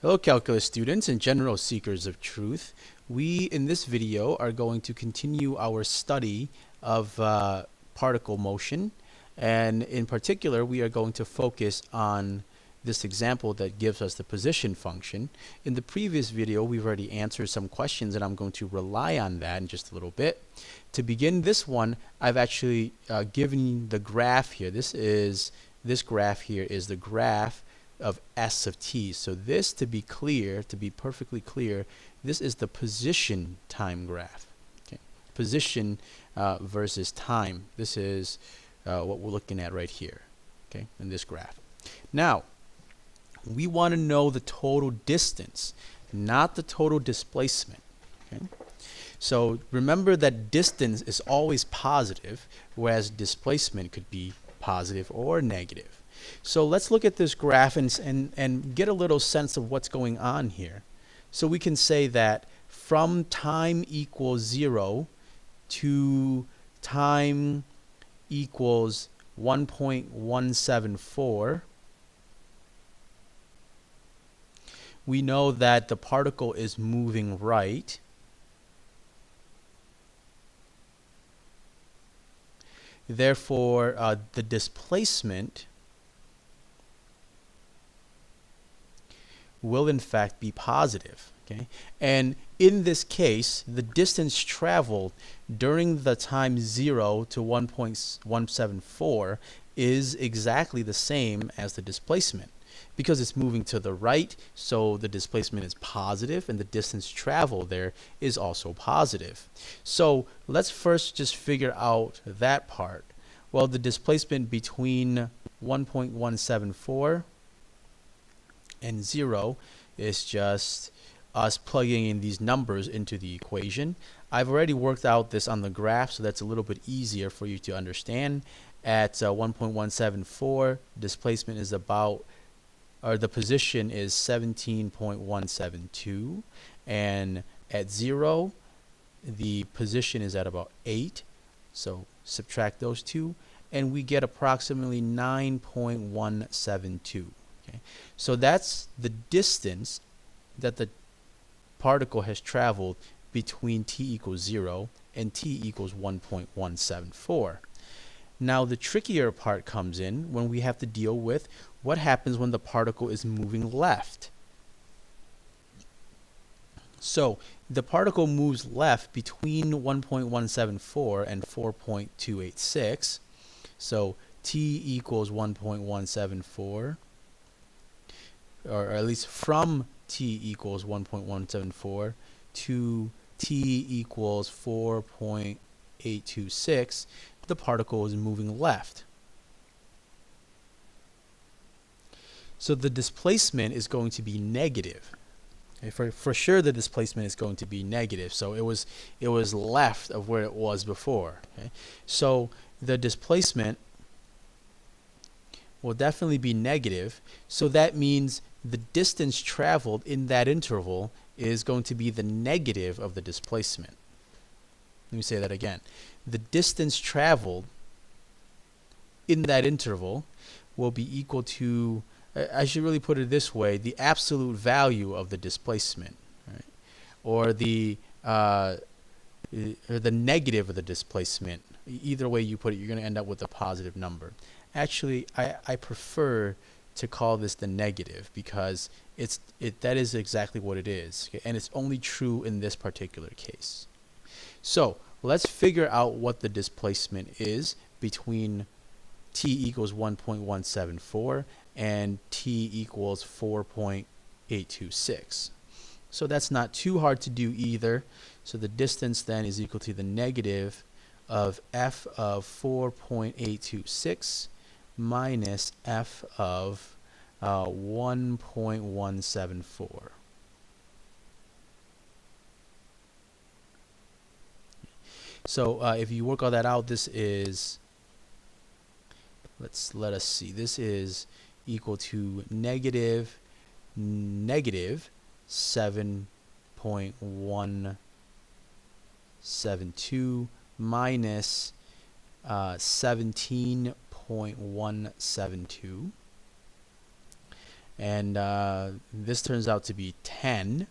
Hello calculus students and general seekers of truth. We in this video are going to continue our study of particle motion, and in particular we are going to focus on this example that gives us the position function. In the previous video we've already answered some questions, and I'm going to rely on that in just a little bit. To begin this one, I've actually given the graph here. This graph here is the graph of S of t. So this, to be clear, to be perfectly clear, this is the position time graph. Okay. Position versus time. This is what we're looking at right here, okay, in this graph. Now, we want to know the total distance, not the total displacement. Okay. So remember that distance is always positive, whereas displacement could be positive or negative. So let's look at this graph and get a little sense of what's going on here. So we can say that from time equals 0 to time equals 1.174, we know that the particle is moving right. Therefore, the displacement will in fact be positive. Okay? And in this case, the distance traveled during the time 0 to 1.174 is exactly the same as the displacement, because it's moving to the right, so the displacement is positive and the distance traveled there is also positive. So let's first just figure out that part. Well, the displacement between 1.174 and 0 is just us plugging in these numbers into the equation. I've already worked out this on the graph, so that's a little bit easier for you to understand. At 1.174, displacement is about, or the position is 17.172, and at 0 the position is at about 8, so subtract those two and we get approximately 9.172. Okay. So that's the distance that the particle has traveled between t equals 0 and t equals 1.174. Now the trickier part comes in when we have to deal with what happens when the particle is moving left. So the particle moves left between 1.174 and 4.286. So t equals 1.174, or at least from t equals 1.174 to t equals 4.826, the particle is moving left. So the displacement is going to be negative. Okay, for sure the displacement is going to be negative. So it was left of where it was before. Okay? So the displacement will definitely be negative. So that means the distance traveled in that interval is going to be the negative of the displacement. Let me say that again. The distance traveled in that interval will be equal to, I should really put it this way, the absolute value of the displacement, right? Or the negative of the displacement. Either way you put it, you're going to end up with a positive number. Actually, I prefer to call this the negative, because that is exactly what it is, okay? And it's only true in this particular case. So let's figure out what the displacement is between t equals 1.174 and t equals 4.826. So that's not too hard to do either. So the distance then is equal to the negative of f of 4.826 minus f of 1.174. So if you work all that out, this is, let us see, this is equal to negative 7.172 minus 17.172, and this turns out to be 10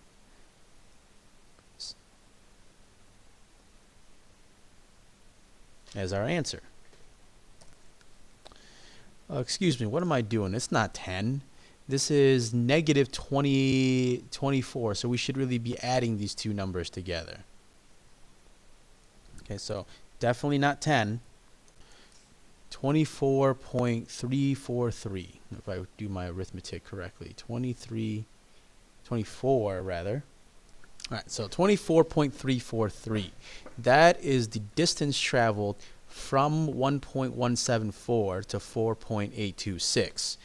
as our answer. Excuse me, what am I doing? It's not 10. This is negative 24, so we should really be adding these two numbers together. Okay, so definitely not 10. 24.343, if I do my arithmetic correctly. 24 rather. All right, so 24.343. That is the distance traveled from 1.174 to 4.826.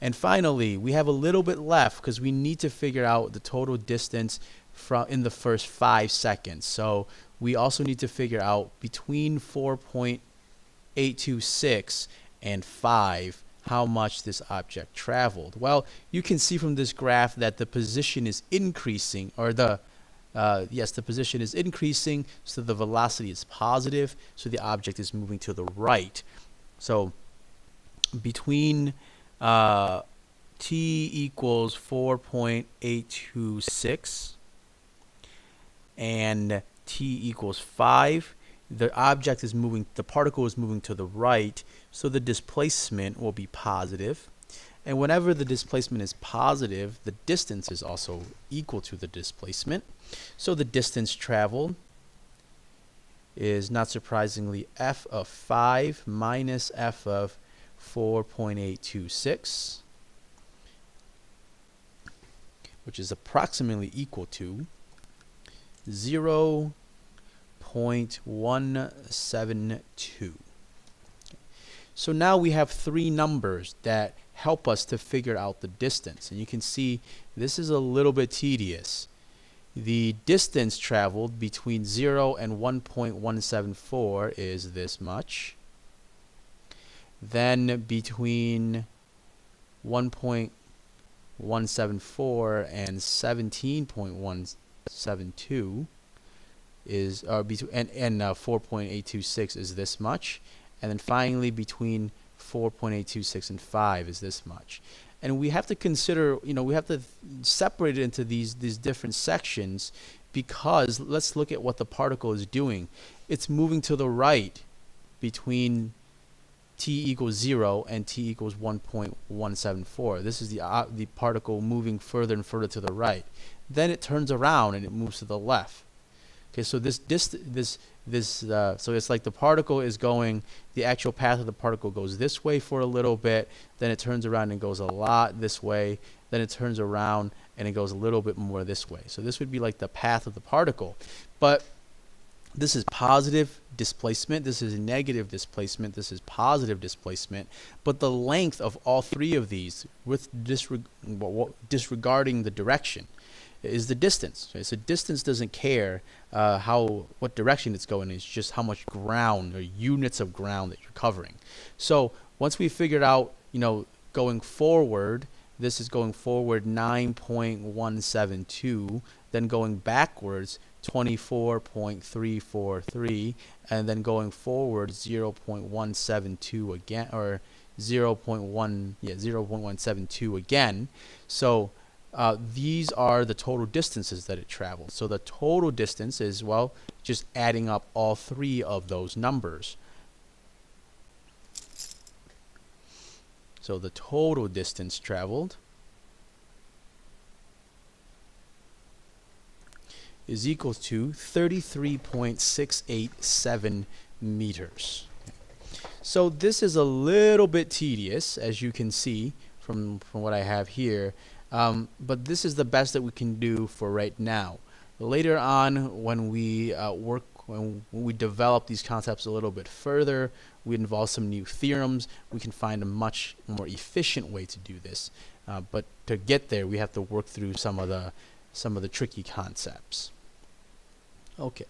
And finally, we have a little bit left because we need to figure out the total distance from in the first 5 seconds. So we also need to figure out between 4.826 and 5 how much this object traveled. Well, you can see from this graph that the position is increasing, or the position is increasing, so the velocity is positive, so the object is moving to the right. So between t equals 4.826 and t equals 5, the object is moving, the particle is moving to the right, so the displacement will be positive. And whenever the displacement is positive, the distance is also equal to the displacement. So the distance traveled is, not surprisingly, f of 5 minus f of 4.826, which is approximately equal to 0.172. So now we have three numbers that help us to figure out the distance. And you can see this is a little bit tedious. The distance traveled between 0 and 1.174 is this much. Then between 1.174 and 17.172 is, and 4.826 is this much. And then finally between 4.826 and 5 is this much. And we have to consider, we have to separate it into these different sections, because let's look at what the particle is doing. It's moving to the right between t equals 0 and t equals 1.174. This is the particle moving further and further to the right. Then it turns around and it moves to the left. Okay, so so it's like the particle is going, the actual path of the particle goes this way for a little bit, then it turns around and goes a lot this way, then it turns around and it goes a little bit more this way. So this would be like the path of the particle. But this is positive displacement, this is negative displacement, this is positive displacement, but the length of all three of these, with disregarding the direction, is the distance. Okay? So distance doesn't care what direction it's going, it's just how much ground or units of ground that you're covering. So once we figured out, going forward, this is going forward 9.172, then going backwards 24.343, and then going forward 0.172 again, or 0.172 again. So these are the total distances that it traveled. So the total distance is, well, just adding up all three of those numbers. So the total distance traveled is equal to 33.687 meters. So this is a little bit tedious, as you can see from what I have here. But this is the best that we can do for right now. Later on, when we when we develop these concepts a little bit further, we involve some new theorems, we can find a much more efficient way to do this. But to get there, we have to work through some of the tricky concepts. Okay,